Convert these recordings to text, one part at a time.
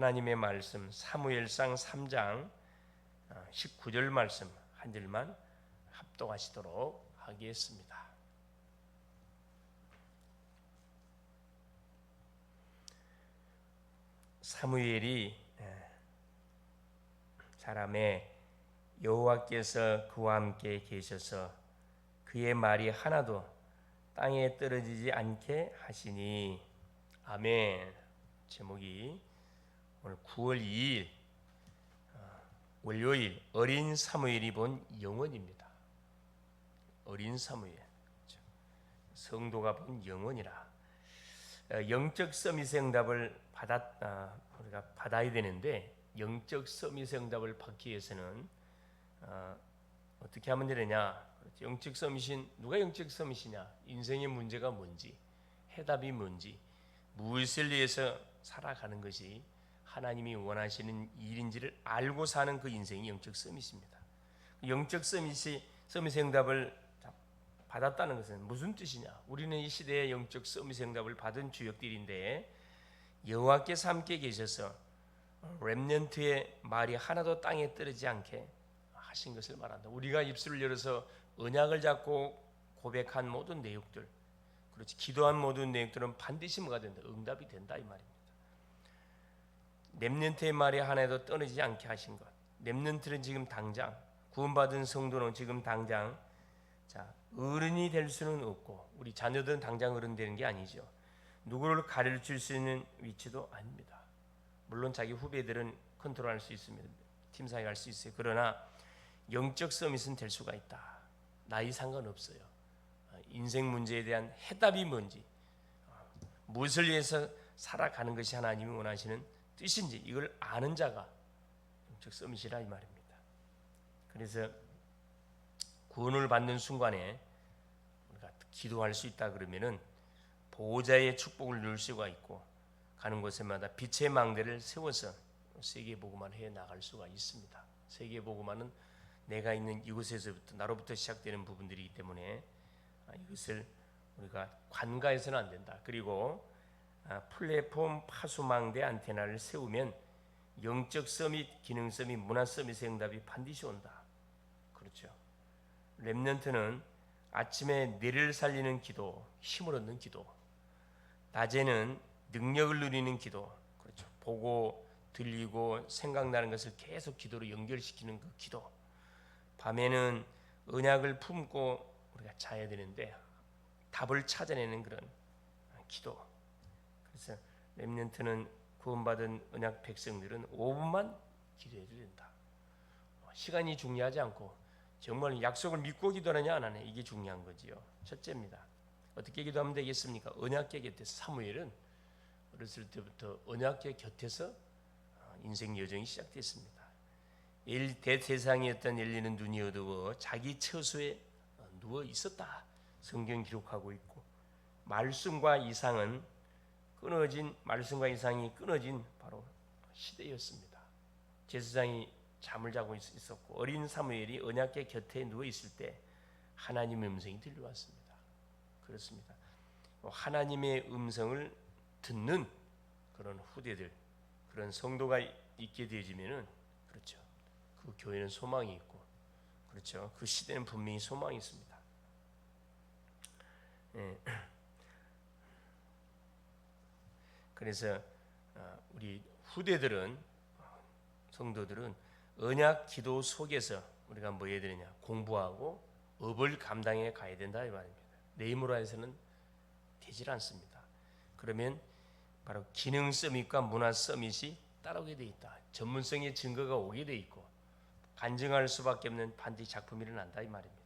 하나님의 말씀 사무엘상 3장 19절 말씀 한 절만 합독하시도록 하겠습니다. 사무엘이 사람의 여호와께서 그와 함께 계셔서 그의 말이 하나도 땅에 떨어지지 않게 하시니. 아멘. 제목이 오늘 9월 2일 월요일 어린 사무엘이 본 영혼입니다. 어린 사무엘, 성도가 본 영혼이라. 영적 서밋의 응답을 우리가 받아야 되는데, 영적 서밋의 응답을 받기 위해서는 어떻게 하면 되느냐? 영적 서밋인 누가 영적 서밋이냐? 인생의 문제가 뭔지, 해답이 뭔지, 무엇을 위해서 살아가는 것이 하나님이 원하시는 일인지를 알고 사는 그 인생이 영적 서밋입니다. 영적 서밋의 응답을 받았다는 것은 무슨 뜻이냐? 우리는 이 시대의 영적 서밋의 응답을 받은 주역들인데, 여호와께서 함께 계셔서 렘넌트의 말이 하나도 땅에 떨어지지 않게 하신 것을 말한다. 우리가 입술을 열어서 언약을 잡고 고백한 모든 내용들, 그렇지, 기도한 모든 내용들은 반드시 뭐가 된다? 응답이 된다 이 말입니다. 렘넌트의 말이 하나도 떨어지지 않게 하신 것. 렘넌트는 지금 당장, 구원받은 성도는 지금 당장 어른이 될 수는 없고, 우리 자녀들은 당장 어른 되는 게 아니죠. 누구를 가르칠 수 있는 위치도 아닙니다. 물론 자기 후배들은 컨트롤할 수 있습니다. 팀 사회 갈 수 있어요. 그러나 영적 서밋은 될 수가 있다. 나이 상관없어요. 인생 문제에 대한 해답이 뭔지, 무엇을 위해서 살아가는 것이 하나님이 원하시는 뜻인지 이걸 아는 자가 영적 서밋이라 이 말입니다. 그래서 구원을 받는 순간에 우리가 기도할 수 있다 그러면은 보호자의 축복을 누릴 수가 있고, 가는 곳에마다 빛의 망대를 세워서 세계 복음화를 해 나갈 수가 있습니다. 세계 복음화는 내가 있는 이곳에서부터, 나로부터 시작되는 부분들이기 때문에 이것을 우리가 관가해서는 안 된다. 그리고 플랫폼 파수망대 안테나를 세우면 영적 서밋, 기능 서밋, 문화 서밋의 응답이 반드시 온다. 그렇죠. 렘넌트는 아침에 뇌를 살리는 기도, 힘을 얻는 기도, 낮에는 능력을 누리는 기도, 그렇죠. 보고 들리고 생각나는 것을 계속 기도로 연결시키는 그 기도, 밤에는 언약을 품고 우리가 자야 되는데 답을 찾아내는 그런 기도. 그래서 렘넌트는 구원받은 언약 백성들은 5분만 기도해도 된다. 시간이 중요하지 않고 정말 약속을 믿고 기도하느냐 안 하느냐, 이게 중요한 거지요. 첫째입니다. 어떻게 기도하면 되겠습니까? 언약궤 곁에서. 사무엘은 어렸을 때부터 언약궤 곁에서 인생 여정이 시작됐습니다. 대세상이었던 엘리는 눈이 어두워 자기 처소에 누워 있었다. 성경 기록하고 있고, 말씀과 이상이 끊어진 바로 시대였습니다. 제사장이 잠을 자고 있었고, 어린 사무엘이 언약궤 곁에 누워 있을 때 하나님의 음성이 들려왔습니다. 그렇습니다. 하나님의 음성을 듣는 그런 후대들, 그런 성도가 있게 되어지면은, 그렇죠, 그 교회는 소망이 있고, 그렇죠, 그 시대는 분명히 소망이 있습니다. 그래서 우리 후대들은, 성도들은 언약 기도 속에서 우리가 뭐 해야 되느냐? 공부하고 업을 감당해 가야 된다 이 말입니다. 내 힘으로 해서는 되질 않습니다. 그러면 바로 기능 서밋과 문화 서밋이 따라오게 돼 있다. 전문성의 증거가 오게 돼 있고, 간증할 수밖에 없는 반드시 작품이 일어난다 이 말입니다.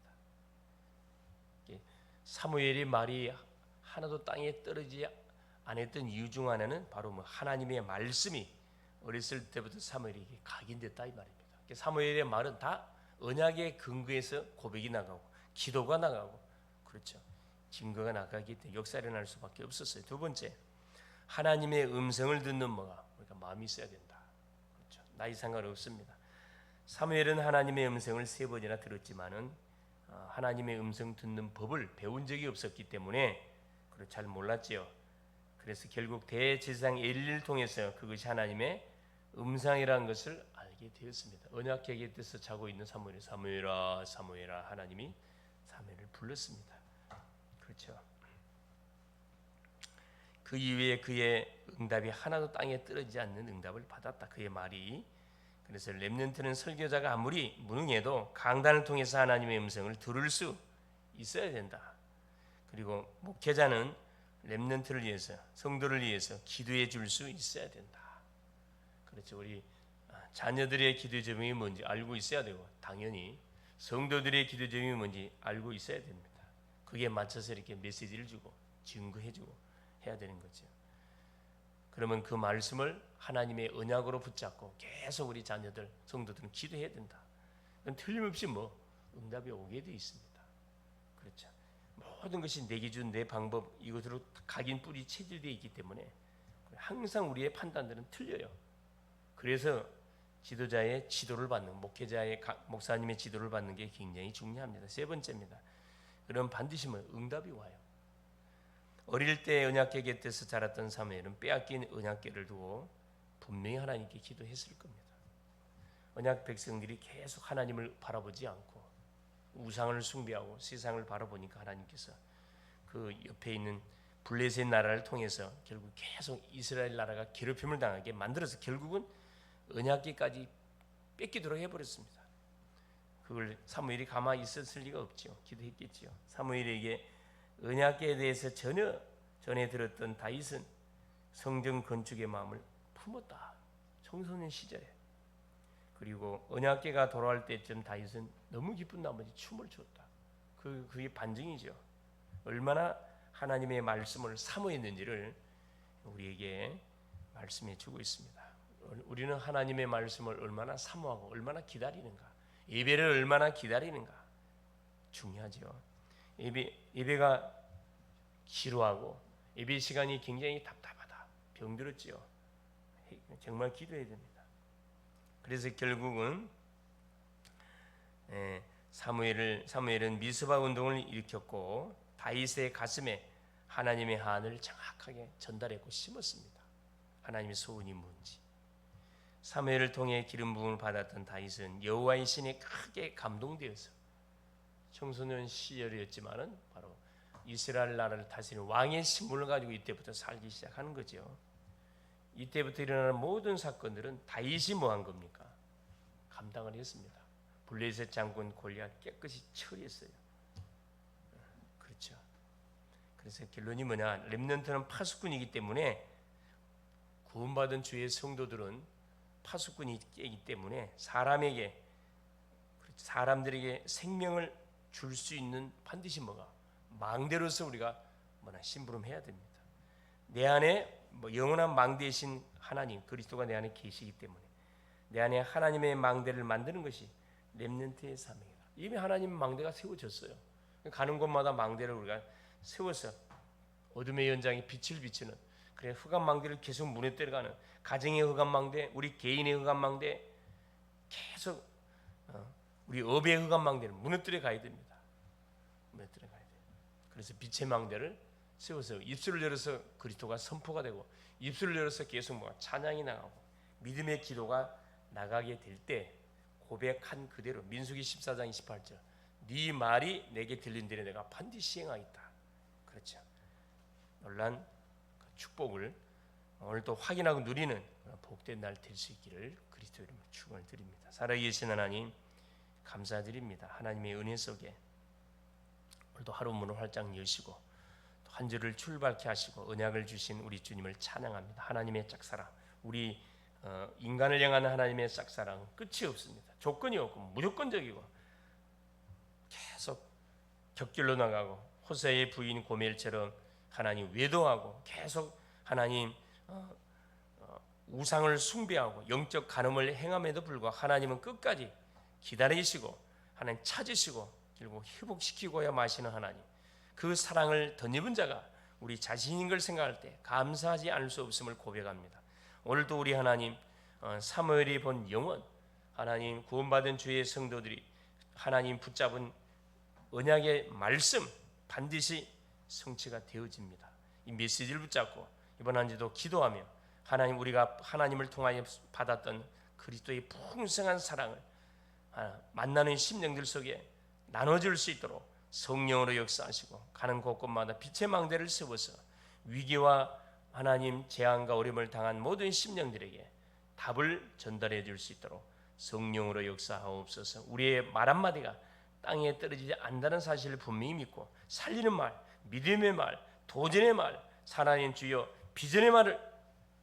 사무엘의 말이 하나도 땅에 떨어지지 않았던 이유 중 하나는 바로 하나님의 말씀이 어렸을 때부터 사무엘에게 각인됐다 이 말입니다. 사무엘의 말은 다 언약의 근거에서 고백이 나가고 기도가 나가고, 그렇죠, 증거가 나가기 때문에 역사 일어날 수밖에 없었어요. 두 번째, 하나님의 음성을 듣는 우리가 마음이 있어야 된다. 그렇죠. 나이 상관없습니다. 사무엘은 하나님의 음성을 3번이나 들었지만은 하나님의 음성 듣는 법을 배운 적이 없었기 때문에 잘 몰랐지요. 그래서 결국 대제사장 엘리를 통해서 그것이 하나님의 음성이라는 것을 알게 되었습니다. 언약 계획의 뜻을 자고 있는 사무엘이 사무엘아 사무엘아 하나님이 사무엘을 불렀습니다. 그렇죠. 그 이후에 그의 응답이 하나도 땅에 떨어지지 않는 응답을 받았다. 그의 말이. 그래서 렘넌트는 설교자가 아무리 무능해도 강단을 통해서 하나님의 음성을 들을 수 있어야 된다. 그리고 목회자는 렘넌트를 위해서 성도를 위해서 기도해 줄 수 있어야 된다. 그렇죠. 우리 자녀들의 기도 제목이 뭔지 알고 있어야 되고 당연히 성도들의 기도 제목이 뭔지 알고 있어야 됩니다. 그게 맞춰서 이렇게 메시지를 주고 증거해 주고 해야 되는 거죠. 그러면 그 말씀을 하나님의 언약으로 붙잡고 계속 우리 자녀들, 성도들은 기도해야 된다. 그건 틀림없이 응답이 오게 돼 있습니다. 그렇죠. 모든 것이 내 기준, 내 방법 이것으로 각인 뿌리 체질되어 있기 때문에 항상 우리의 판단들은 틀려요. 그래서 지도자의 지도를 받는, 목회자의 목사님의 지도를 받는 게 굉장히 중요합니다. 세 번째입니다. 그럼 반드시 응답이 와요. 어릴 때 언약궤 곁에서 자랐던 사무엘은 빼앗긴 언약궤를 두고 분명히 하나님께 기도했을 겁니다. 언약 백성들이 계속 하나님을 바라보지 않고 우상을 숭배하고 세상을 바라보니까 하나님께서 그 옆에 있는 블레셋 나라를 통해서 결국 계속 이스라엘 나라가 괴롭힘을 당하게 만들어서 결국은 언약궤까지 뺏기도록 해버렸습니다. 그걸 사무엘이 가만히 있었을 리가 없죠. 기도했겠죠. 사무엘에게 언약궤에 대해서 전에 들었던 다윗은 성전 건축의 마음을 품었다. 청소년 시절에. 그리고 언약궤가 돌아올 때쯤 다윗은 너무 기쁜 나머지 춤을 췄다. 그게 반증이죠. 얼마나 하나님의 말씀을 사모했는지를 우리에게 말씀해 주고 있습니다. 우리는 하나님의 말씀을 얼마나 사모하고 얼마나 기다리는가, 예배를 얼마나 기다리는가 중요하죠. 예배가 지루하고 예배 시간이 굉장히 답답하다, 병들었지요. 정말 기도해야 됩니다. 그래서 결국은 사무엘은 미스바 운동을 일으켰고 다윗의 가슴에 하나님의 한을 정확하게 전달했고 심었습니다. 하나님의 소원이 뭔지. 사무엘을 통해 기름 부음을 받았던 다윗은 여호와의 신에 크게 감동되어서 청소년 시절이었지만은 바로 이스라엘 나라를 다스리는 왕의 신분을 가지고 이때부터 살기 시작하는 거죠. 이때부터 일어나는 모든 사건들은 다윗이 뭐 한 겁니까? 감당을 했습니다. 블레셋 장군 골리앗 깨끗이 처리했어요. 그렇죠. 그래서 결론이 뭐냐? 렘넌트는 파수꾼이기 때문에 구원받은 주의 성도들은 파수꾼이기 때문에 사람들에게 생명을 줄 수 있는 반드시 망대로서 우리가 심부름해야 됩니다. 내 안에 영원한 망대이신 하나님 그리스도가 내 안에 계시기 때문에 내 안에 하나님의 망대를 만드는 것이 렘넌트의 사명이다. 이미 하나님 망대가 세워졌어요. 가는 곳마다 망대를 우리가 세워서 어둠의 연장에 빛을 비추는, 그래 흑암 망대를 계속 무너뜨려가는 가정의 흑암 망대, 우리 개인의 흑암 망대, 계속 우리 업의 흑암 망대를 무너뜨려 가야 됩니다. 무너뜨려 가야 돼요. 그래서 빛의 망대를 세워서 입술을 열어서 그리스도가 선포가 되고 입술을 열어서 계속 찬양이 나가고 믿음의 기도가 나가게 될 때 고백한 그대로 민수기 14장 28절 네 말이 내게 들린대로 내가 반드시 시행하겠다. 그렇죠. 놀란 그 축복을 오늘도 확인하고 누리는 복된 날 될 수 있기를 그리스도 이름으로 축원을 드립니다. 살아계신 하나님 감사드립니다. 하나님의 은혜 속에 오늘도 하루 문을 활짝 여시고 한 주를 출발케 하시고 언약을 주신 우리 주님을 찬양합니다. 하나님의 짝사랑, 우리 인간을 향한 하나님의 짝사랑은 끝이 없습니다. 조건이 없고 무조건적이고 계속 격결로 나가고 호세의 부인 고멜처럼 하나님 외도하고 계속 하나님 우상을 숭배하고 영적 간음을 행함에도 불구하고 하나님은 끝까지 기다리시고 하나님 찾으시고 결국 회복시키고야 마시는 하나님, 그 사랑을 덧입은 자가 우리 자신인 걸 생각할 때 감사하지 않을 수 없음을 고백합니다. 오늘도 우리 하나님 사무엘이 본 영혼, 하나님 구원받은 주의 성도들이 하나님 붙잡은 언약의 말씀 반드시 성취가 되어집니다. 이 메시지를 붙잡고 이번 한 주도 기도하며 하나님, 우리가 하나님을 통하여 받았던 그리스도의 풍성한 사랑을 만나는 심령들 속에 나눠줄 수 있도록 성령으로 역사하시고 가는 곳곳마다 빛의 망대를 세워서 위기와 하나님 재앙과 어려움을 당한 모든 심령들에게 답을 전달해 줄 수 있도록 성령으로 역사하옵소서. 우리의 말 한마디가 땅에 떨어지지 않는다는 사실을 분명히 믿고 살리는 말, 믿음의 말, 도전의 말, 하나님 주여 비전의 말을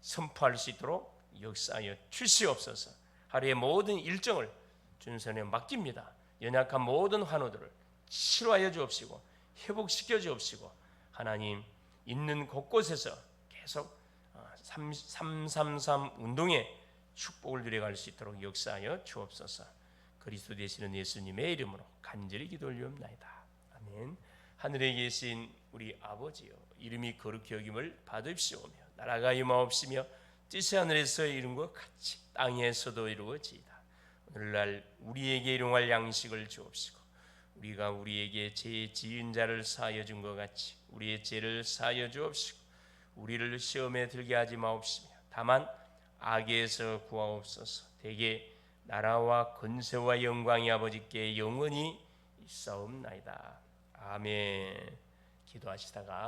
선포할 수 있도록 역사하여 주시옵소서. 하루의 모든 일정을 주님 손에 맡깁니다. 연약한 모든 환우들을 치료하여 주옵시고 회복시켜 주옵시고 하나님 있는 곳곳에서 계속 333 운동에 축복을 누려갈 수 있도록 역사하여 주옵소서. 그리스도 되시는 예수님의 이름으로 간절히 기도 올리옵나이다. 아멘. 하늘에 계신 우리 아버지여, 이름이 거룩히 여김을 받으시오며 나라가 임하옵시며 뜻이 하늘에서 이룬 것 같이 땅에서도 이루어지이다. 오늘날 우리에게 일용할 양식을 주옵시고 우리가 우리에게 죄 지은 자를 사하여 준 것 같이 우리의 죄를 사하여 주옵시고 우리를 시험에 들게 하지 마옵시며 다만 악에서 구하옵소서. 대개 나라와 권세와 영광이 아버지께 영원히 있사옵나이다. 아멘. 기도하시다가